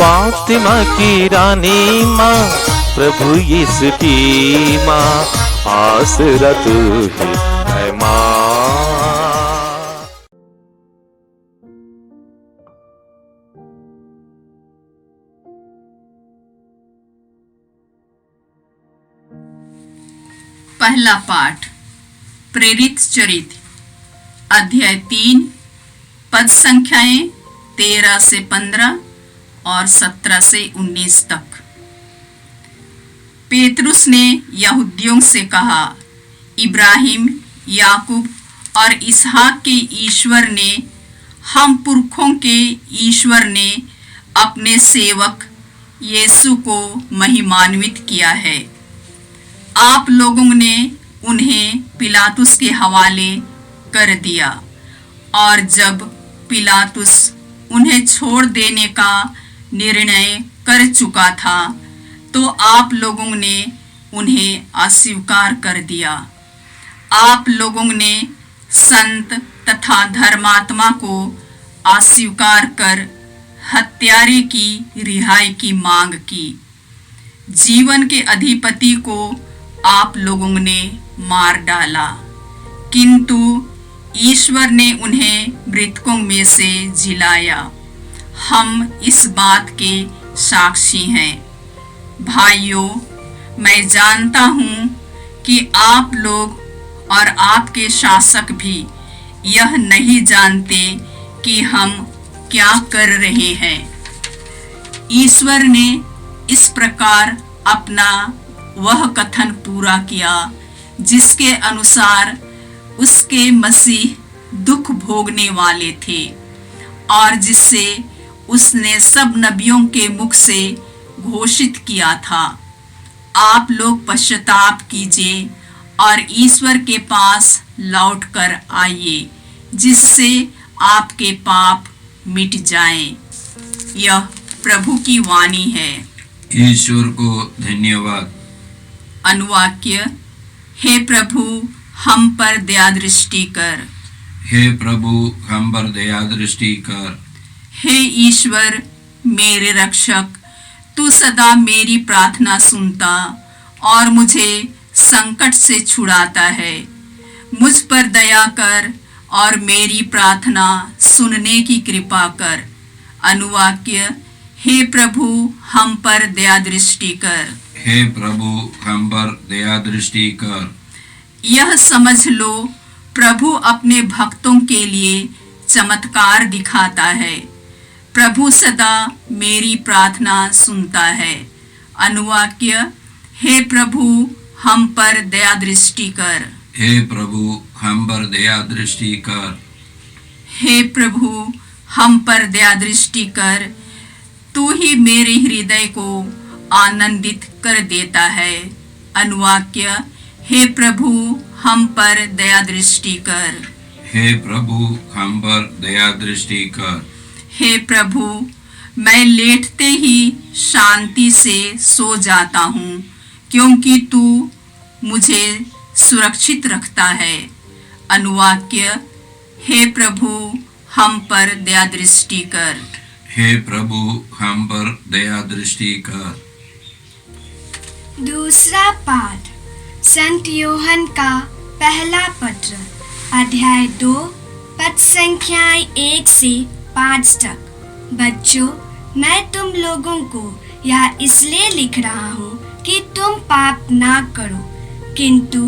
फातिमा की रानी माँ, प्रभु यीशु की माँ, आसरा तू ही है माँ। पहला पाठ प्रेरित चरित्र अध्याय 3 पद संख्याएं 13 से 15 और 17 से 19 तक। पेतरुस ने यहूदियों से कहा, इब्राहिम, याकूब और इसहाक के ईश्वर ने, हम पुरखों के ईश्वर ने अपने सेवक यीशु को महिमान्वित किया है। आप लोगों ने उन्हें पिलातुस के हवाले कर दिया, और जब पिलातुस उन्हें छोड़ देने का निर्णय कर चुका था तो आप लोगों ने उन्हें अस्वीकार कर दिया। आप लोगों ने संत तथा धर्मात्मा को अस्वीकार कर हत्यारे की रिहाई की मांग की। जीवन के अधिपति को आप लोगों ने मार डाला, किंतु ईश्वर ने उन्हें मृतकों में से जिलाया। हम इस बात के साक्षी हैं। भाइयों, मैं जानता हूँ कि आप लोग और आपके शासक भी यह नहीं जानते कि हम क्या कर रहे हैं। ईश्वर ने इस प्रकार अपना वह कथन पूरा किया जिसके अनुसार उसके मसीह दुख भोगने वाले थे, और जिससे उसने सब नबियों के मुख से घोषित किया था। आप लोग पश्चाताप कीजिए और ईश्वर के पास लौट कर आइए, जिससे आपके पाप मिट जाएं। यह प्रभु की वाणी है। ईश्वर को धन्यवाद। अनुवाक्य, हे प्रभु हम पर दया दृष्टि कर। हे प्रभु हम पर दया दृष्टि कर। हे ईश्वर मेरे रक्षक, तू सदा मेरी प्रार्थना सुनता और मुझे संकट से छुड़ाता है। मुझ पर दया कर और मेरी प्रार्थना सुनने की कृपा कर। अनुवाक्य, हे प्रभु हम पर दया दृष्टि कर। हे प्रभु हम पर दया दृष्टि कर। यह समझ लो, प्रभु अपने भक्तों के लिए चमत्कार दिखाता है। प्रभु सदा मेरी प्रार्थना सुनता है। अनुवाक्य, हे प्रभु हम पर दया दृष्टि कर। हे प्रभु हम पर दया दृष्टि कर। हे प्रभु हम पर दया दृष्टि कर। तू ही मेरे हृदय को आनंदित कर देता है। अनुवाक्य, हे प्रभु हम पर दया दृष्टि कर। हे प्रभु हम पर दया दृष्टि कर। हे प्रभु मैं लेटते ही शांति से सो जाता हूँ, क्योंकि तू मुझे सुरक्षित रखता है। अनुवाक्य, हे प्रभु हम पर दया दृष्टि कर। हे प्रभु हम पर दया दृष्टि कर। दूसरा पाठ संत यूहन्ना का पहला पत्र अध्याय 2 पद संख्याएं 1 से 5 तक। बच्चों, मैं तुम लोगों को यह इसलिए लिख रहा हूँ कि तुम पाप ना करो, किंतु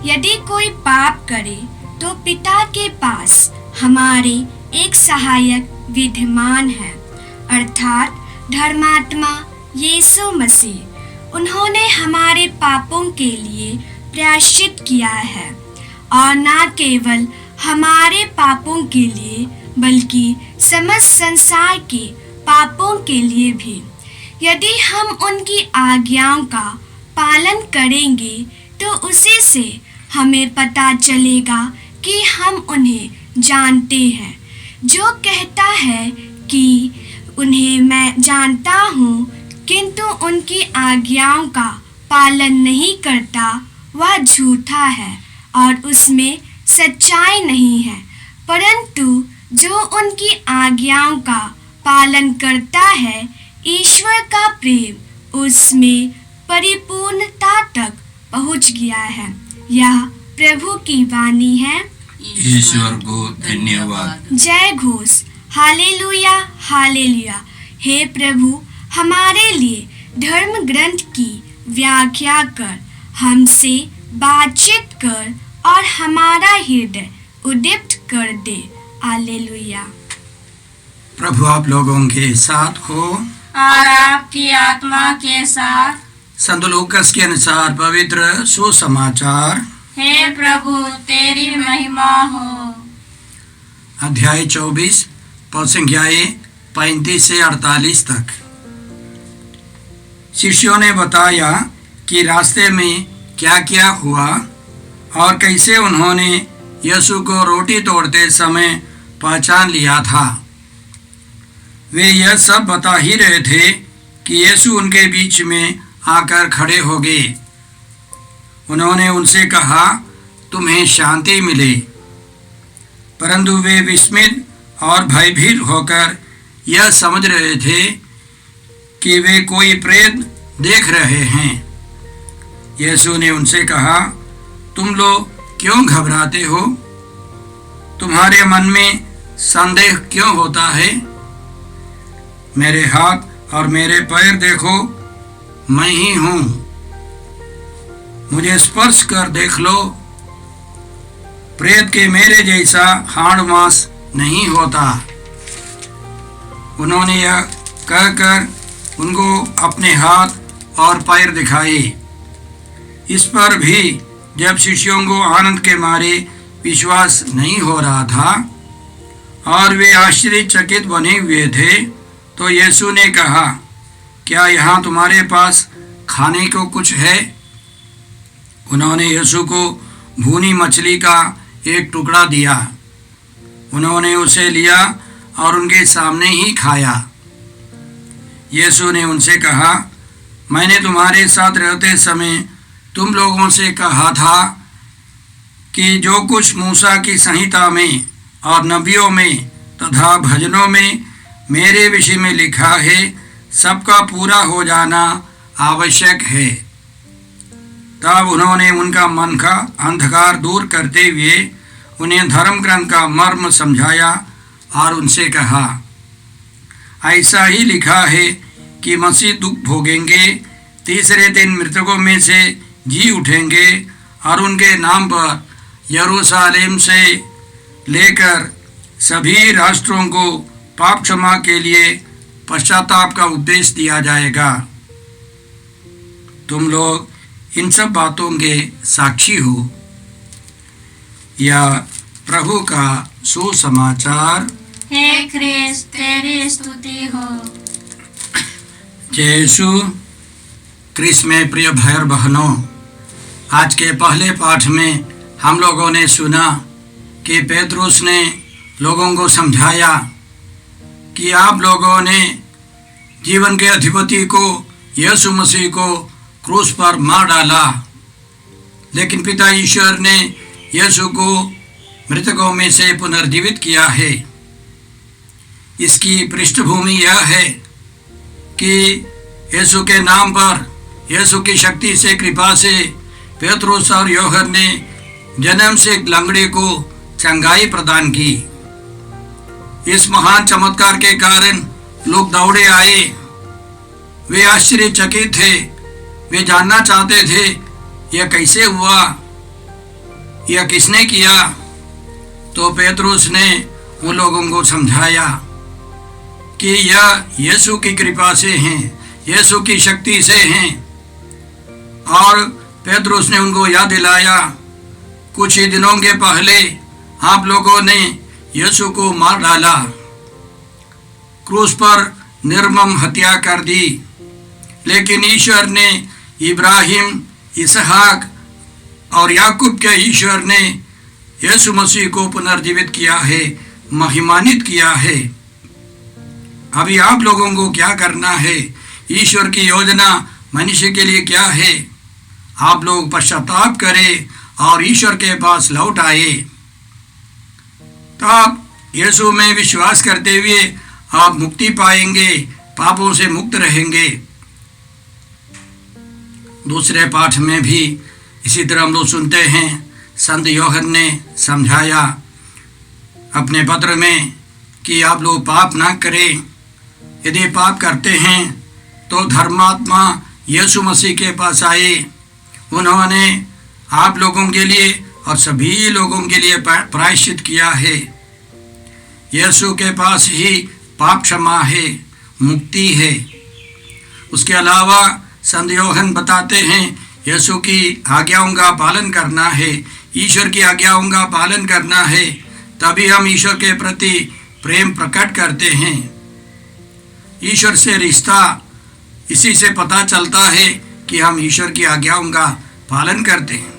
यदि कोई पाप करे तो पिता के पास हमारे एक सहायक विद्यमान है, अर्थात धर्मात्मा यीशु मसीह। उन्होंने हमारे पापों के लिए प्रायश्चित किया है, और न केवल हमारे पापों के लिए बल्कि समस्त संसार के पापों के लिए भी। यदि हम उनकी आज्ञाओं का पालन करेंगे तो उसी से हमें पता चलेगा कि हम उन्हें जानते हैं। जो कहता है कि उन्हें मैं जानता हूँ किंतु उनकी आज्ञाओं का पालन नहीं करता, वह झूठा है और उसमें सच्चाई नहीं है। परंतु जो उनकी आज्ञाओं का पालन करता है, ईश्वर का प्रेम उसमें परिपूर्णता तक पहुंच गया है। यह प्रभु की वाणी है। ईश्वर को धन्यवाद। जय घोष, हालेलुया हालेलुया। हे प्रभु, हमारे लिए धर्म ग्रंथ की व्याख्या कर, हमसे बातचीत कर और हमारा हृदय उद्दीप्त कर दे। हालेलुया। प्रभु आप लोगों के साथ हो और आपकी आत्मा के साथ। संत लूकास के अनुसार पवित्र सुसमाचार, हे प्रभु तेरी महिमा हो। अध्याय 24 पद संख्याएं 35 से 48 तक। शिष्यों ने बताया कि रास्ते में क्या क्या हुआ और कैसे उन्होंने यीशु को रोटी तोड़ते समय पहचान लिया था। वे यह सब बता ही रहे थे कि यीशु उनके बीच में आकर खड़े हो गए। उन्होंने उनसे कहा, तुम्हें शांति मिले। परंतु वे विस्मित और भयभीत होकर यह समझ रहे थे कि वे कोई प्रेत देख रहे हैं। यीशु ने उनसे कहा, तुम लोग क्यों घबराते हो? तुम्हारे मन में संदेह क्यों होता है? मेरे हाथ और मेरे पैर देखो, मैं ही हूँ। मुझे स्पर्श कर देख लो। प्रेत के मेरे जैसा हाड़ मांस नहीं होता। उन्होंने यह कहकर उनको अपने हाथ और पैर दिखाए। इस पर भी जब शिष्यों को आनंद के मारे विश्वास नहीं हो रहा था और वे आश्चर्यचकित बने हुए थे, तो यीशु ने कहा, क्या यहाँ तुम्हारे पास खाने को कुछ है? उन्होंने यीशु को भुनी मछली का एक टुकड़ा दिया। उन्होंने उसे लिया और उनके सामने ही खाया। यीशु ने उनसे कहा, मैंने तुम्हारे साथ रहते समय तुम लोगों से कहा था कि जो कुछ मूसा की संहिता में और नबियों में तथा भजनों में मेरे विषय में लिखा है, सबका पूरा हो जाना आवश्यक है। तब उन्होंने उनका मन का अंधकार दूर करते हुए उन्हें धर्म ग्रंथ का मर्म समझाया और उनसे कहा, ऐसा ही लिखा है कि मसीह दुख भोगेंगे, तीसरे दिन मृतकों में से जी उठेंगे और उनके नाम पर यरूशलेम से लेकर सभी राष्ट्रों को पाप क्षमा के लिए पश्चाताप का उपदेश दिया जाएगा। तुम लोग इन सब बातों के साक्षी हो। यह प्रभु का सुसमाचार। हे ख्रिस्त तेरी स्तुति हो। जय यीशु क्रिस्त में प्रिय भाई और बहनों, आज के पहले पाठ में हम लोगों ने सुना कि पेतरुस ने लोगों को समझाया कि आप लोगों ने जीवन के अधिपति को यीशु मसीह को क्रूस पर मार डाला, लेकिन पिता ईश्वर ने यीशु को मृतकों में से पुनर्जीवित किया है। इसकी पृष्ठभूमि यह है कि यीशु के नाम पर, यीशु की शक्ति से, कृपा से पेतरुस और यूहन्ना ने जन्म से लंगड़े को चंगाई प्रदान की। इस महान चमत्कार के कारण लोग दौड़े आए। वे आश्चर्यचकित थे। वे जानना चाहते थे यह कैसे हुआ, यह किसने किया। तो पेतरुस ने उन लोगों को समझाया कि यह यीशु की कृपा से हैं, यीशु की शक्ति से हैं। और पेतरुस ने उनको याद दिलाया, कुछ ही दिनों के पहले आप लोगों ने यीशु को मार डाला, क्रूस पर निर्मम हत्या कर दी, लेकिन ईश्वर ने इब्राहिम, इसहाक और याकूब के ईश्वर ने यीशु मसीह को पुनर्जीवित किया है, महिमान्वित किया है। अभी आप लोगों को क्या करना है? ईश्वर की योजना मनुष्य के लिए क्या है? आप लोग पश्चाताप करें और ईश्वर के पास लौट आए। तब यीशु में विश्वास करते हुए आप मुक्ति पाएंगे, पापों से मुक्त रहेंगे। दूसरे पाठ में भी इसी तरह हम लोग सुनते हैं, संत यूहन्ना ने समझाया अपने पत्र में कि आप लोग पाप ना करें। यदि पाप करते हैं तो धर्मात्मा यीशु मसीह के पास आए। उन्होंने आप लोगों के लिए और सभी लोगों के लिए प्रायश्चित किया है। यीशु के पास ही पाप क्षमा है, मुक्ति है। उसके अलावा संत यूहन्ना बताते हैं यीशु की आज्ञाओं का पालन करना है, ईश्वर की आज्ञाओं का पालन करना है, तभी हम ईश्वर के प्रति प्रेम प्रकट करते हैं। ईश्वर से रिश्ता इसी से पता चलता है कि हम ईश्वर की आज्ञाओं का पालन करते हैं।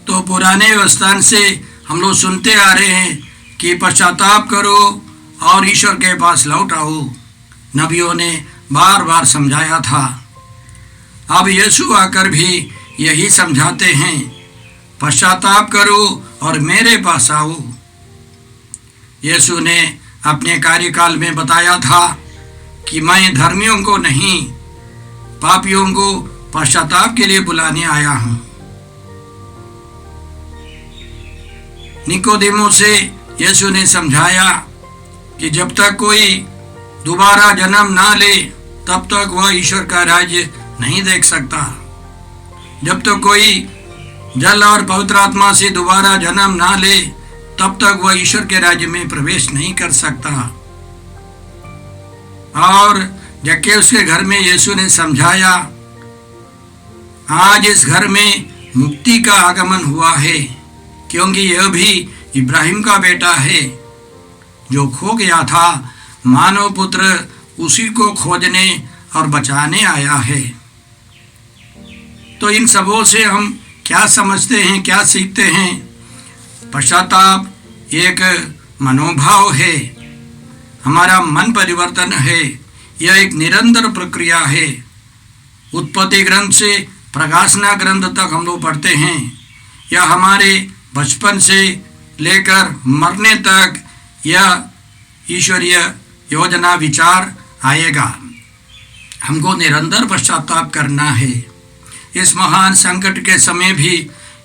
तो पुराने व्यवस्थान से हम लोग सुनते आ रहे हैं कि पश्चाताप करो और ईश्वर के पास लौट आओ। नबियों ने बार बार समझाया था। अब यीशु आकर भी यही समझाते हैं, पश्चाताप करो और मेरे पास आओ। यीशु ने अपने कार्यकाल में बताया था कि मैं धर्मियों को नहीं, पापियों को पश्चाताप के लिए बुलाने आया हूं। निकोदेमुस से यीशु ने समझाया कि जब तक कोई दोबारा जन्म ना ले तब तक वह ईश्वर का राज्य नहीं देख सकता। जब तक कोई जल और पवित्र आत्मा से दोबारा जन्म ना ले तब तक वह ईश्वर के राज्य में प्रवेश नहीं कर सकता। और जबकि उसके घर में यीशु ने समझाया, आज इस घर में मुक्ति का आगमन हुआ है, क्योंकि यह भी इब्राहिम का बेटा है। जो खो गया था, मानव पुत्र उसी को खोजने और बचाने आया है। तो इन सबों से हम क्या समझते हैं, क्या सीखते हैं? पश्चाताप एक मनोभाव है, हमारा मन परिवर्तन है। यह एक निरंतर प्रक्रिया है। उत्पत्ति ग्रंथ से प्रकाशना ग्रंथ तक हम लोग पढ़ते हैं। यह हमारे बचपन से लेकर मरने तक यह ईश्वरीय योजना विचार आएगा। हमको निरंतर पश्चाताप करना है। इस महान संकट के समय भी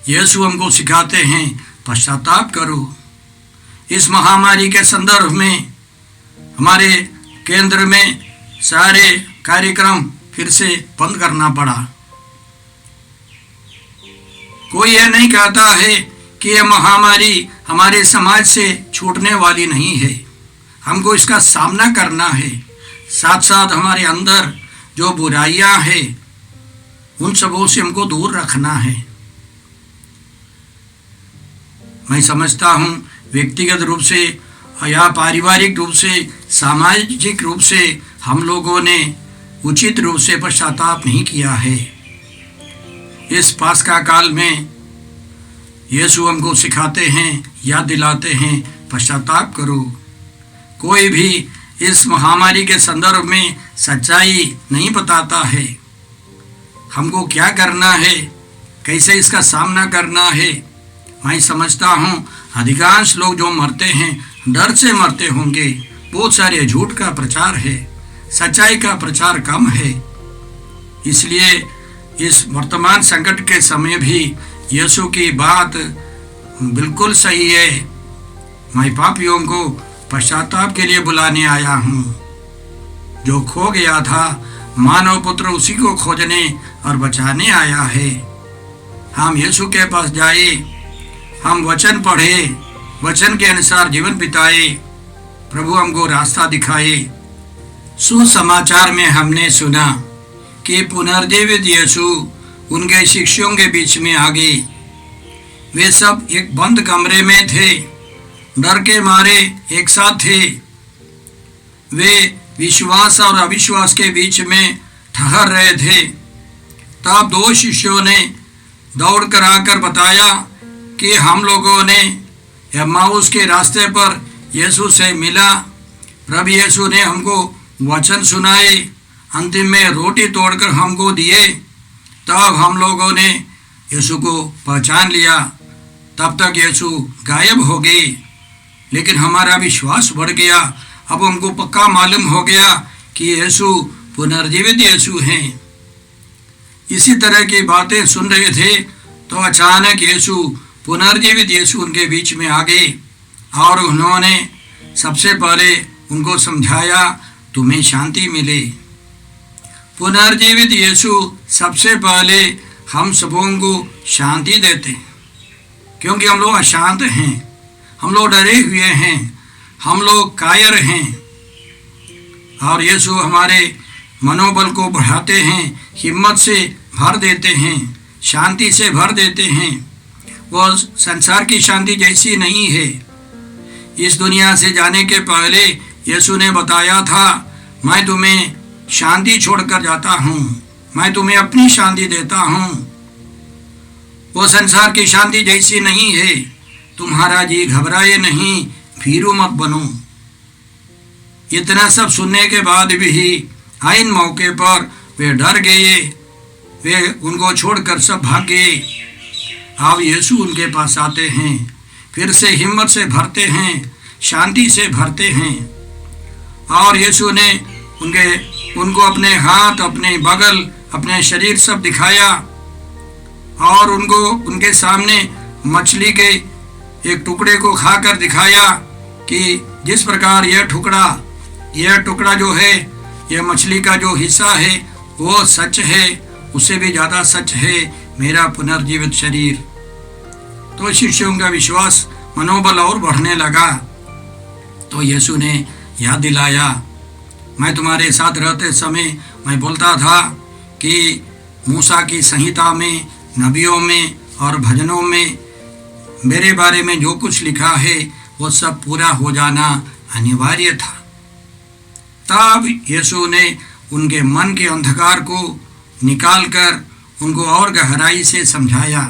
यीशु हमको सिखाते हैं, पश्चाताप करो। इस महामारी के संदर्भ में हमारे केंद्र में सारे कार्यक्रम फिर से बंद करना पड़ा। कोई यह नहीं कहता है कि यह महामारी हमारे समाज से छूटने वाली नहीं है। हमको इसका सामना करना है। साथ साथ हमारे अंदर जो बुराइयां हैं उन सबों से हमको दूर रखना है। मैं समझता हूँ व्यक्तिगत रूप से या पारिवारिक रूप से, सामाजिक रूप से हम लोगों ने उचित रूप से पश्चाताप नहीं किया है। इस पास्का काल में यीशु हमको सिखाते हैं, याद दिलाते हैं, पश्चाताप करो। कोई भी इस महामारी के संदर्भ में सच्चाई नहीं बताता है। हमको क्या करना है, कैसे इसका सामना करना है। मैं समझता हूँ अधिकांश लोग जो मरते हैं डर से मरते होंगे। बहुत सारे झूठ का प्रचार है, सच्चाई का प्रचार कम है। इसलिए इस वर्तमान संकट के समय भी यीशु की बात बिल्कुल सही है। मैं पापियों को पश्चाताप के लिए बुलाने आया हूँ। जो खो गया था, मानव पुत्र उसी को खोजने और बचाने आया है। हम यीशु के पास जाए, हम वचन पढ़े, वचन के अनुसार जीवन बिताए, प्रभु हमको रास्ता दिखाए। सुसमाचार में हमने सुना कि पुनर्जीवित यीशु उनके शिष्यों के बीच में आ गए। वे सब एक बंद कमरे में थे, डर के मारे एक साथ थे। वे विश्वास और अविश्वास के बीच में ठहर रहे थे। तब दो शिष्यों ने दौड़ कर आकर बताया कि हम लोगों ने एम्माउस के रास्ते पर यीशु से मिला। प्रभु यीशु ने हमको वचन सुनाए, अंतिम में रोटी तोड़कर हमको दिए। तब हम लोगों ने यीशु को पहचान लिया। तब तक यीशु गायब हो गए, लेकिन हमारा विश्वास बढ़ गया। अब हमको पक्का मालूम हो गया कि यीशु पुनर्जीवित यीशु हैं। इसी तरह की बातें सुन रहे थे तो अचानक यीशु पुनर्जीवित यीशु उनके बीच में आ गए और उन्होंने सबसे पहले उनको समझाया, तुम्हें शांति मिले। पुनर्जीवित यीशु सबसे पहले हम सबों को शांति देते हैं, क्योंकि हम लोग अशांत हैं, हम लोग डरे हुए हैं, हम लोग कायर हैं। और यीशु हमारे मनोबल को बढ़ाते हैं, हिम्मत से भर देते हैं, शांति से भर देते हैं। वो संसार की शांति जैसी नहीं है। इस दुनिया से जाने के पहले यीशु ने बताया था, मैं तुम्हें शांति छोड़कर जाता हूँ, मैं तुम्हें अपनी शांति देता हूँ। वो संसार की शांति जैसी नहीं है। तुम्हारा जी घबराए नहीं, भीरू मत बनो। इतना सब सुनने के बाद भी आइन मौके पर वे डर गए, वे उनको छोड़कर सब भाग गए। अब यीशु उनके पास आते हैं, फिर से हिम्मत से भरते हैं, शांति से भरते हैं। और यीशु ने उनको अपने हाथ, अपने बगल, अपने शरीर सब दिखाया और उनको उनके सामने मछली के एक टुकड़े को खाकर दिखाया कि जिस प्रकार यह टुकड़ा जो है, यह मछली का जो हिस्सा है वो सच है, उससे भी ज़्यादा सच है मेरा पुनर्जीवित शरीर। तो शिष्यों का विश्वास, मनोबल और बढ़ने लगा। तो यीशु ने याद दिलाया, मैं तुम्हारे साथ रहते समय मैं बोलता था कि मूसा की संहिता में, नबियों में और भजनों में मेरे बारे में जो कुछ लिखा है वो सब पूरा हो जाना अनिवार्य था। तब यीशु ने उनके मन के अंधकार को निकालकर उनको और गहराई से समझाया।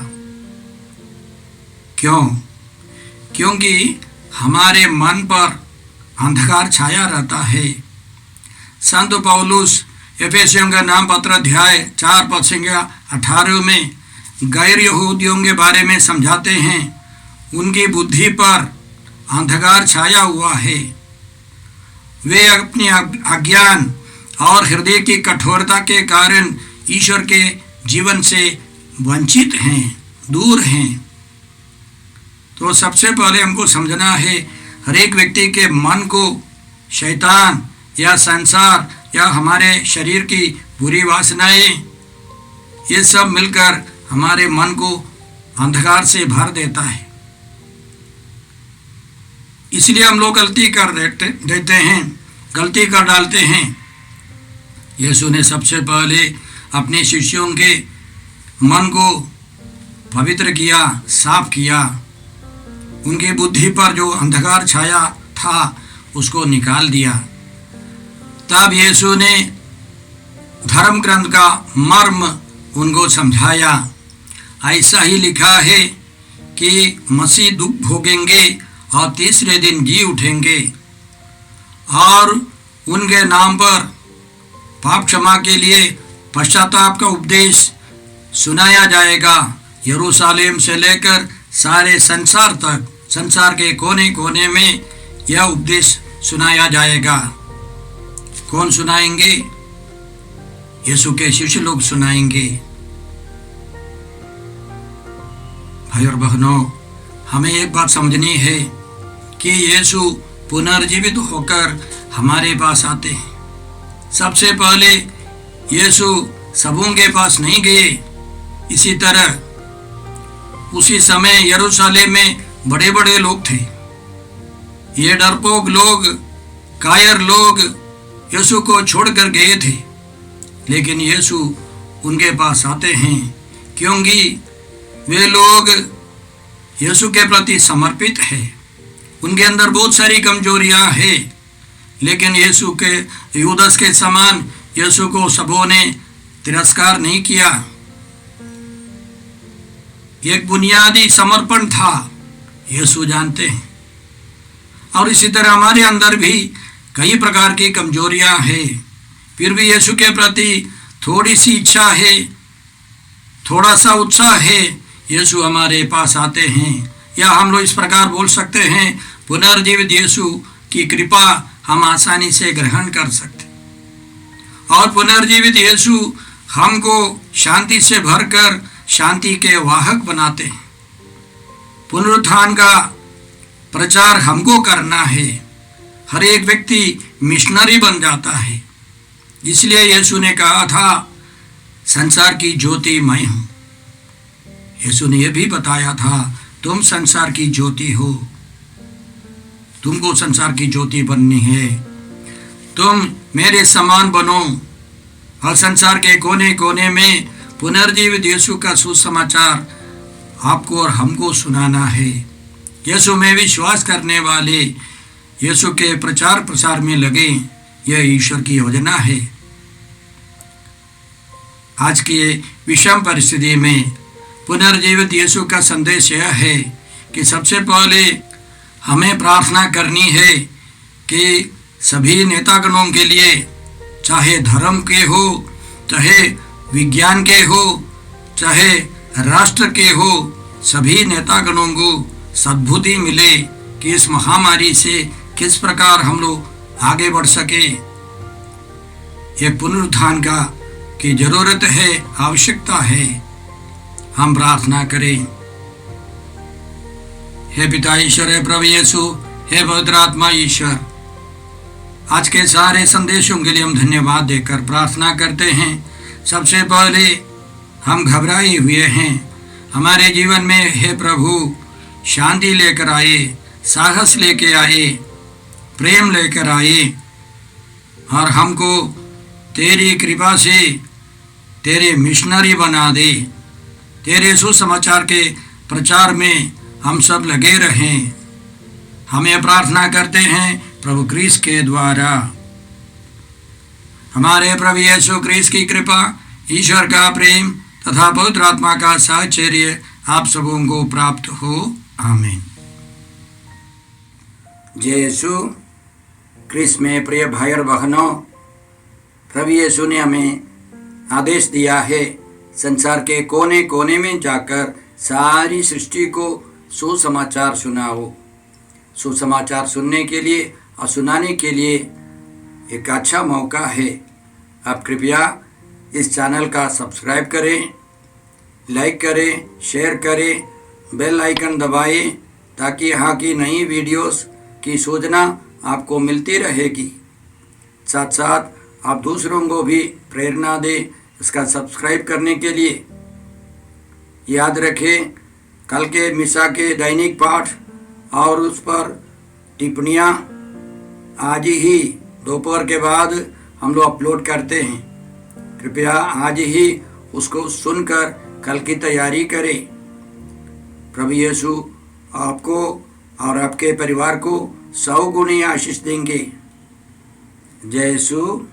क्यों? क्योंकि हमारे मन पर अंधकार छाया रहता है। संत पौलुस एफेसियों का नाम पत्र अध्याय 4:18 में गैर यहूदियों के बारे में समझाते हैं, उनकी बुद्धि पर अंधकार छाया हुआ है। वे अपने अज्ञान और हृदय की कठोरता के कारण ईश्वर के जीवन से वंचित हैं, दूर हैं। तो सबसे पहले हमको समझना है, हर एक व्यक्ति के मन को शैतान या संसार या हमारे शरीर की बुरी वासनाएं, ये सब मिलकर हमारे मन को अंधकार से भर देता है। इसलिए हम लोग गलती कर देते हैं, गलती कर डालते हैं। यीशु ने सबसे पहले अपने शिष्यों के मन को पवित्र किया, साफ किया। उनकी बुद्धि पर जो अंधकार छाया था उसको निकाल दिया। तब यीशु ने धर्म ग्रंथ का मर्म उनको समझाया। ऐसा ही लिखा है कि मसीह दुख भोगेंगे और तीसरे दिन जी उठेंगे और उनके नाम पर पाप क्षमा के लिए पश्चाताप का उपदेश सुनाया जाएगा। यरूशलेम से लेकर सारे संसार तक, संसार के कोने कोने में यह उपदेश सुनाया जाएगा। कौन सुनाएंगे? यीशु के शिष्य लोग सुनाएंगे। भाई और बहनों, हमें एक बात समझनी है कि यीशु पुनर्जीवित होकर हमारे पास आते हैं। सबसे पहले यीशु सबों के पास नहीं गए। इसी तरह उसी समय यरूशलेम में बड़े बड़े लोग थे। ये डरपोक लोग, कायर लोग यीशु को छोड़कर गए थे, लेकिन यीशु उनके पास आते हैं क्योंकि वे लोग यीशु के प्रति समर्पित है। उनके अंदर बहुत सारी कमजोरियां हैं, लेकिन यीशु के यूदस के समान यीशु को सबों ने तिरस्कार नहीं किया। एक बुनियादी समर्पण था, यीशु जानते हैं। और इसी तरह हमारे अंदर भी कई प्रकार की कमजोरियां हैं, फिर भी यीशु के प्रति थोड़ी सी इच्छा है, थोड़ा सा उत्साह है, यीशु हमारे पास आते हैं। या हम लोग इस प्रकार बोल सकते हैं, पुनर्जीवित यीशु की कृपा हम आसानी से ग्रहण कर सकते। और पुनर्जीवित यीशु हमको शांति से भरकर शांति के वाहक बनाते हैं। पुनरुत्थान का प्रचार हमको करना है। हर एक व्यक्ति मिशनरी बन जाता है। इसलिए यीशु ने कहा था, संसार की ज्योति मैं हूं। यीशु ने यह भी बताया था, तुम संसार की ज्योति हो। तुमको संसार की ज्योति बननी है। तुम मेरे समान बनो और संसार के कोने कोने में पुनर्जीवित यीशु का सुसमाचार आपको और हमको सुनाना है। यीशु में विश्वास करने वाले यीशु के प्रचार प्रसार में लगे, यह ईश्वर की योजना है। आज की विषम परिस्थिति में पुनर्जीवित यीशु का संदेश यह है कि सबसे पहले हमें प्रार्थना करनी है कि सभी नेतागणों के लिए, चाहे धर्म के हो, चाहे विज्ञान के हो, चाहे राष्ट्र के हो, सभी नेतागणों को सद्बुद्धि मिले कि इस महामारी से किस प्रकार हम लोग आगे बढ़ सके। ये पुनरुत्थान का की जरूरत है, आवश्यकता है। हम प्रार्थना करें। हे पिता ईश्वर, हे प्रभु यीशु, हे पवित्र आत्मा ईश्वर, आज के सारे संदेशों के लिए हम धन्यवाद देकर प्रार्थना करते हैं। सबसे पहले हम घबराए हुए हैं, हमारे जीवन में हे प्रभु शांति लेकर आए, साहस लेके आए, प्रेम लेकर आए और हमको तेरी कृपा से तेरे मिशनरी बना दे। तेरे सुसमाचार के प्रचार में हम सब लगे रहें। हमें प्रार्थना करते हैं प्रभु क्रिस्त के द्वारा। हमारे प्रभु यीशु क्रिस्त की कृपा, ईश्वर का प्रेम तथा पवित्र आत्मा का साहचर्य आप सबों को प्राप्त हो। आमीन। जय यीशु क्रिस्त में प्रिय भाई और बहनों, प्रभु यीशु ने हमें आदेश दिया है संसार के कोने कोने में जाकर सारी सृष्टि को सुसमाचार सुनाओ। सुसमाचार सुनने के लिए और सुनाने के लिए एक अच्छा मौका है। आप कृपया इस चैनल का सब्सक्राइब करें, लाइक करें, शेयर करें, बेल आइकन दबाएं ताकि यहाँ की नई वीडियोस की सूचना आपको मिलती रहेगी। साथ साथ आप दूसरों को भी प्रेरणा दें इसका सब्सक्राइब करने के लिए। याद रखें, कल के मिसा के दैनिक पाठ और उस पर टिप्पणियाँ आज ही दोपहर के बाद हम लोग अपलोड करते हैं। कृपया आज ही उसको सुनकर कल की तैयारी करें। प्रभु यीशु आपको और आपके परिवार को 100 गुनी आशीष देंगे। जय यीशु।